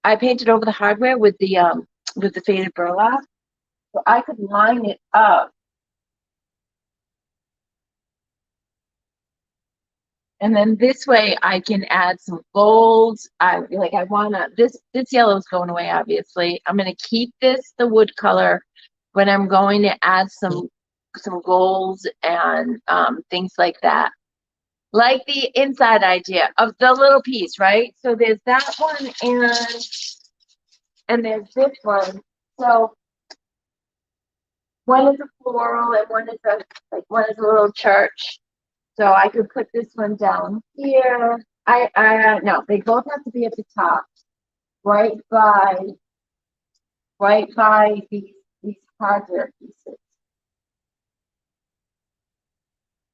I painted over the hardware with the faded burlap. So I could line it up. And then this way I can add some gold. I wanna this yellow is going away, obviously. I'm gonna keep this the wood color, but I'm going to add some golds and things like that. Like the inside idea of the little piece, right? So there's that one and there's this one. So one is a floral and one is a little church. So I could put this one down here. I no, they both have to be at the top, right by these hardware pieces.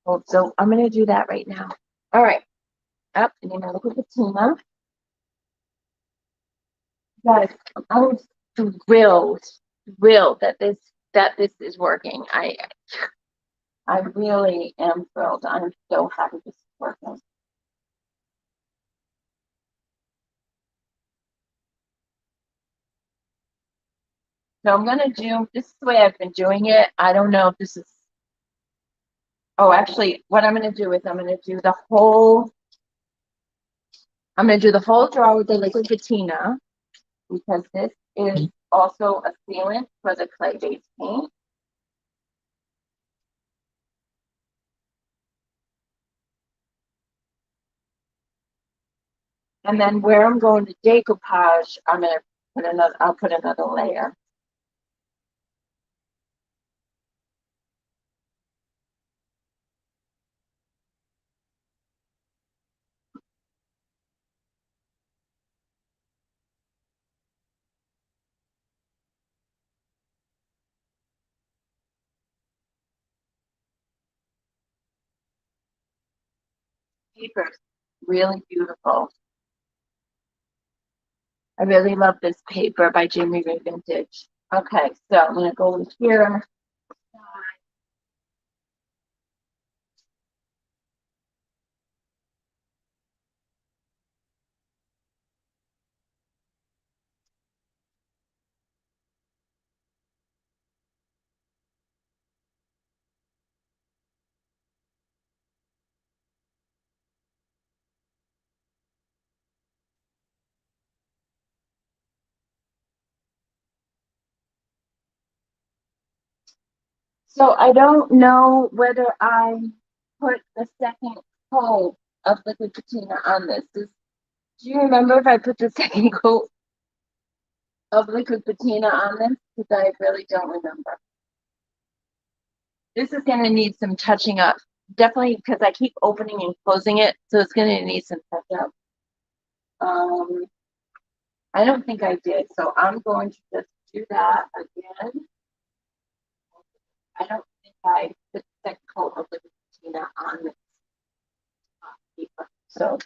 Oh, so I'm gonna do that right now. All right. Up and then I look at the Tina. Guys, I'm thrilled that this is working. I really am thrilled. I'm so happy this is working. So I'm gonna do this is the way I've been doing it. I don't know if this is oh actually what I'm gonna do is I'm gonna do the whole drawer with the liquid patina because this is also a sealant for the clay-based paint. And then where I'm going to decoupage, I'll put another layer. Paper, really beautiful. I really love this paper by Jamie Ray Vintage. Okay, so I'm gonna go in here. So I don't know whether I put the second coat of liquid patina on this. Do you remember if I put the second coat of liquid patina on this? Because I really don't remember. This is gonna need some touching up. Definitely because I keep opening and closing it, so it's gonna need some touch up. Um, I don't think I did, so I'm going to just do that again. I don't think I put the second coat of liquid patina on this paper. So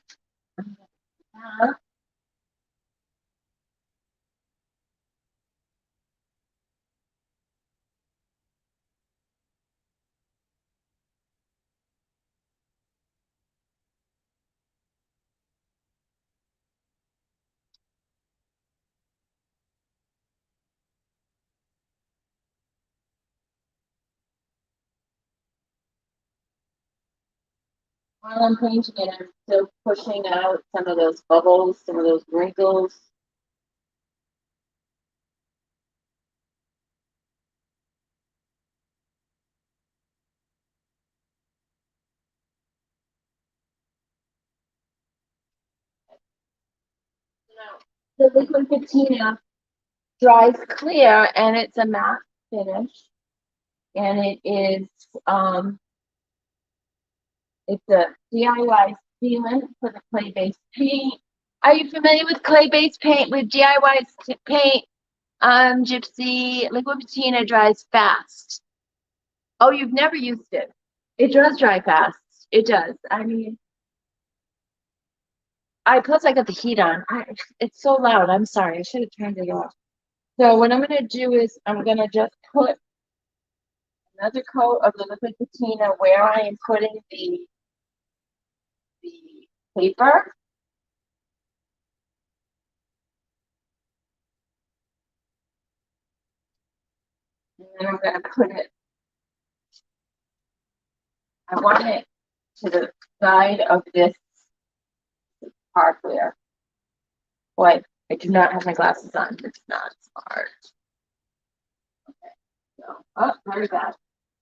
while I'm painting it, I'm still pushing out some of those bubbles, some of those wrinkles. Now, the liquid patina dries clear and it's a matte finish. And it is It's a DIY sealant for the clay-based paint. Are you familiar with clay-based paint? With DIY paint, Gypsy, liquid patina dries fast. Oh, you've never used it. It does dry fast. It does. I mean, plus I got the heat on. It's so loud. I'm sorry. I should have turned it off. So what I'm gonna do is I'm gonna just put another coat of the liquid patina where I am putting the paper. And then I'm gonna put it, I want it to the side of this hardware. Boy, I do not have my glasses on. It's not smart. Okay, so, oh, very bad.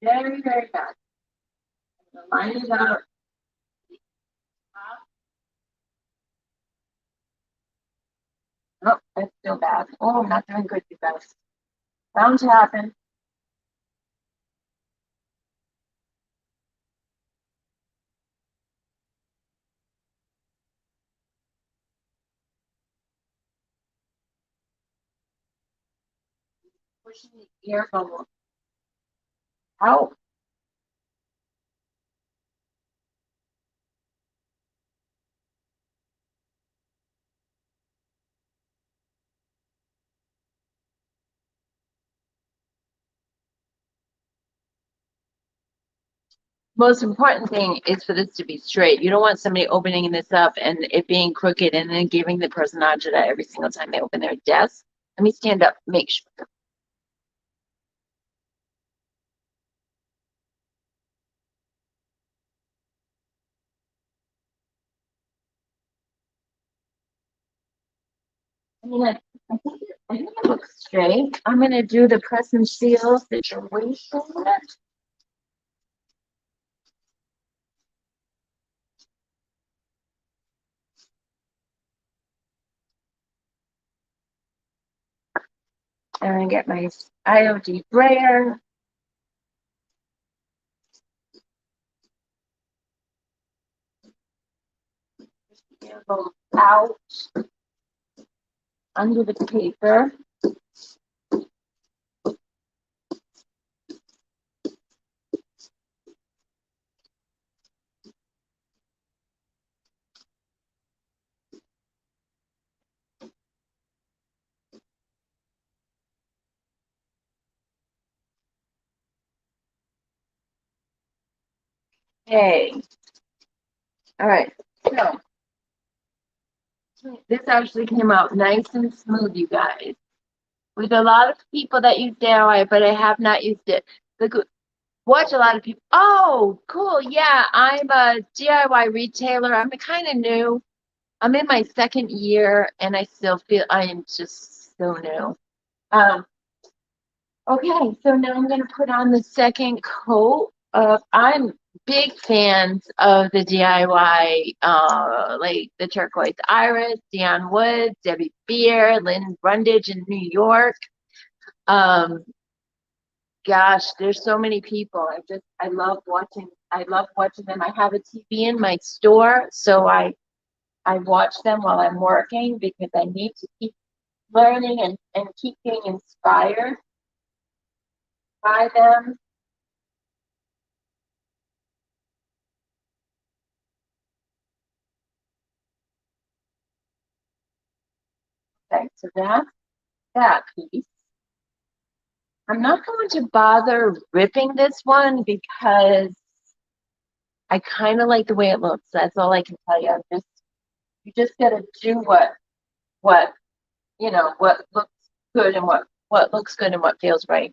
Very, very bad. Line it up. Oh, that's still bad. Oh, I'm not doing good, you guys. Bound to happen. Pushing the air bubble out. Most important thing is for this to be straight. You don't want somebody opening this up and it being crooked and then giving the person agita every single time they open their desk. Let me stand up, make sure. I think it looks straight. I'm gonna do the press and seal situation. And I get my IOD brayer. Out under the paper. Okay. All right. So this actually came out nice and smooth, you guys. With a lot of people that use DIY, but I have not used it. Watch a lot of people. Oh, cool. Yeah, I'm a DIY retailer. I'm kind of new. I'm in my second year and I still feel I am just so new. Um, okay, so now I'm gonna put on the second coat of, I'm big fans of the DIY, like the turquoise iris, Dion Woods, Debbie Beer, Lynn Brundage in New York. Um, gosh, there's so many people. I love watching them. I have a TV in my store, so I watch them while I'm working because I need to keep learning and keep being inspired by them. Okay, so that's that piece. I'm not going to bother ripping this one because I kind of like the way it looks. That's all I can tell you. You just gotta do what what looks good and what looks good and what feels right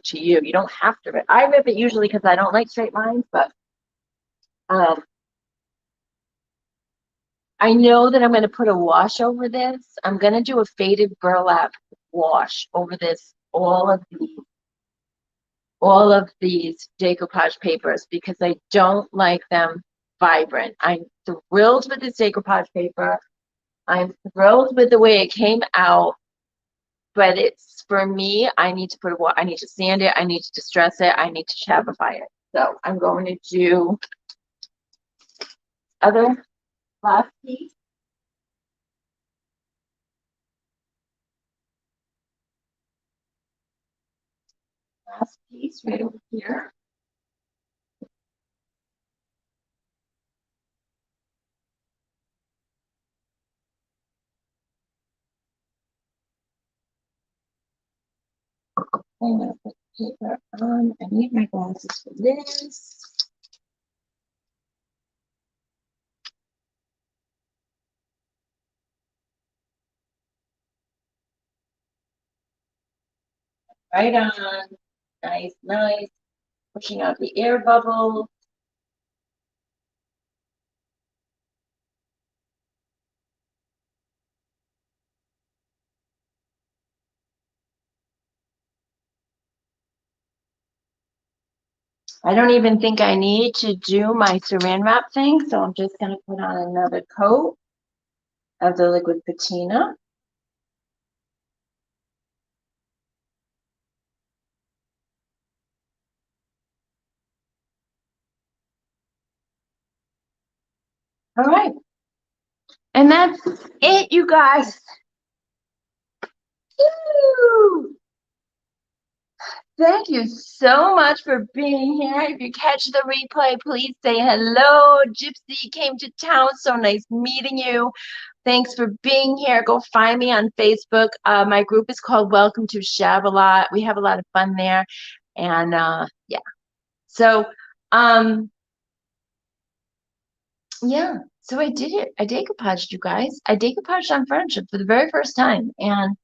to you. You don't have to rip. I rip it usually because I don't like straight lines, but um, I know that I'm going to put a wash over this. I'm going to do a faded burlap wash over this, all of these decoupage papers because I don't like them vibrant. I'm thrilled with this decoupage paper. I'm thrilled with the way it came out, but it's for me, I need to sand it, I need to distress it, I need to chabify it. So I'm going to do other last piece. Last piece right over here. I'm gonna put paper on. I need my glasses for this. Right on. Nice, nice. Pushing out the air bubble. I don't even think I need to do my saran wrap thing, so I'm just going to put on another coat of the liquid patina. All right. And that's it, you guys. Woo! Thank you so much for being here. If you catch the replay, please say hello. Gypsy came to town. So nice meeting you. Thanks for being here. Go find me on Facebook. My group is called Welcome to Shavalot. We have a lot of fun there. And yeah. So yeah. So I did it. I decoupaged, you guys. I decoupaged on furniture for the very first time. And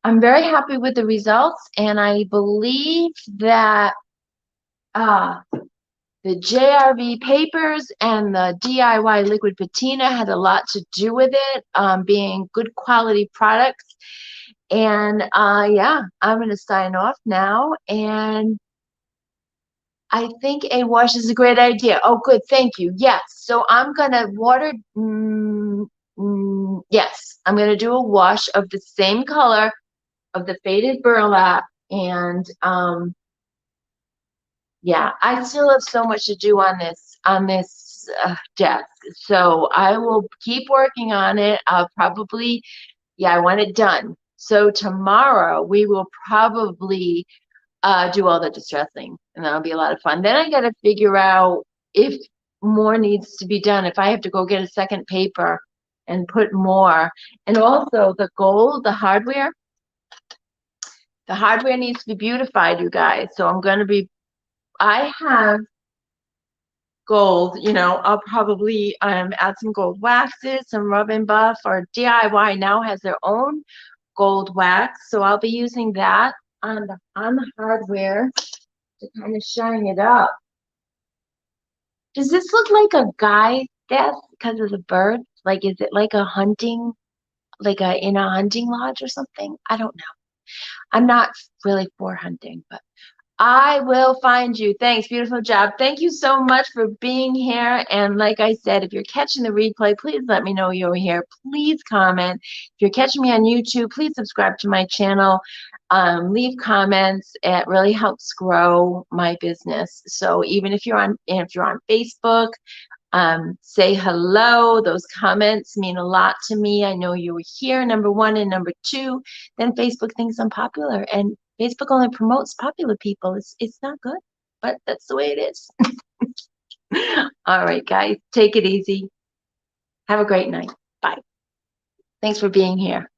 I'm very happy with the results. And I believe that uh, the JRV papers and the DIY liquid patina had a lot to do with it, being good quality products. And yeah, I'm going to sign off now. And I think a wash is a great idea. Oh, good. Thank you. Yes. So I'm going to water. Yes, I'm going to do a wash of the same color of the faded burlap. And yeah, I still have so much to do on this desk. So I will keep working on it. I'll probably, yeah, I want it done. So tomorrow we will probably do all the distressing, and that'll be a lot of fun. Then I got to figure out if more needs to be done, if I have to go get a second paper and put more. And also the gold, the hardware needs to be beautified, you guys. So I have gold, I'll probably add some gold waxes, some rub and buff, or DIY now has their own gold wax. So I'll be using that on the hardware to kind of shine it up. Does this look like a guy's desk because of the bird? Like, is it like a hunting, like in a hunting lodge or something? I don't know. I'm not really for hunting, but I will find you. Thanks. Beautiful job. Thank you so much for being here. And like I said, if you're catching the replay, please let me know you're here. Please comment. If you're catching me on YouTube, please subscribe to my channel. Leave comments. It really helps grow my business. So even if you're on Facebook, say hello. Those comments mean a lot to me. I know you were here, number one, and number two, then Facebook thinks I'm popular, and Facebook only promotes popular people. It's not good, but that's the way it is. All right, guys, take it easy. Have a great night. Bye. Thanks for being here.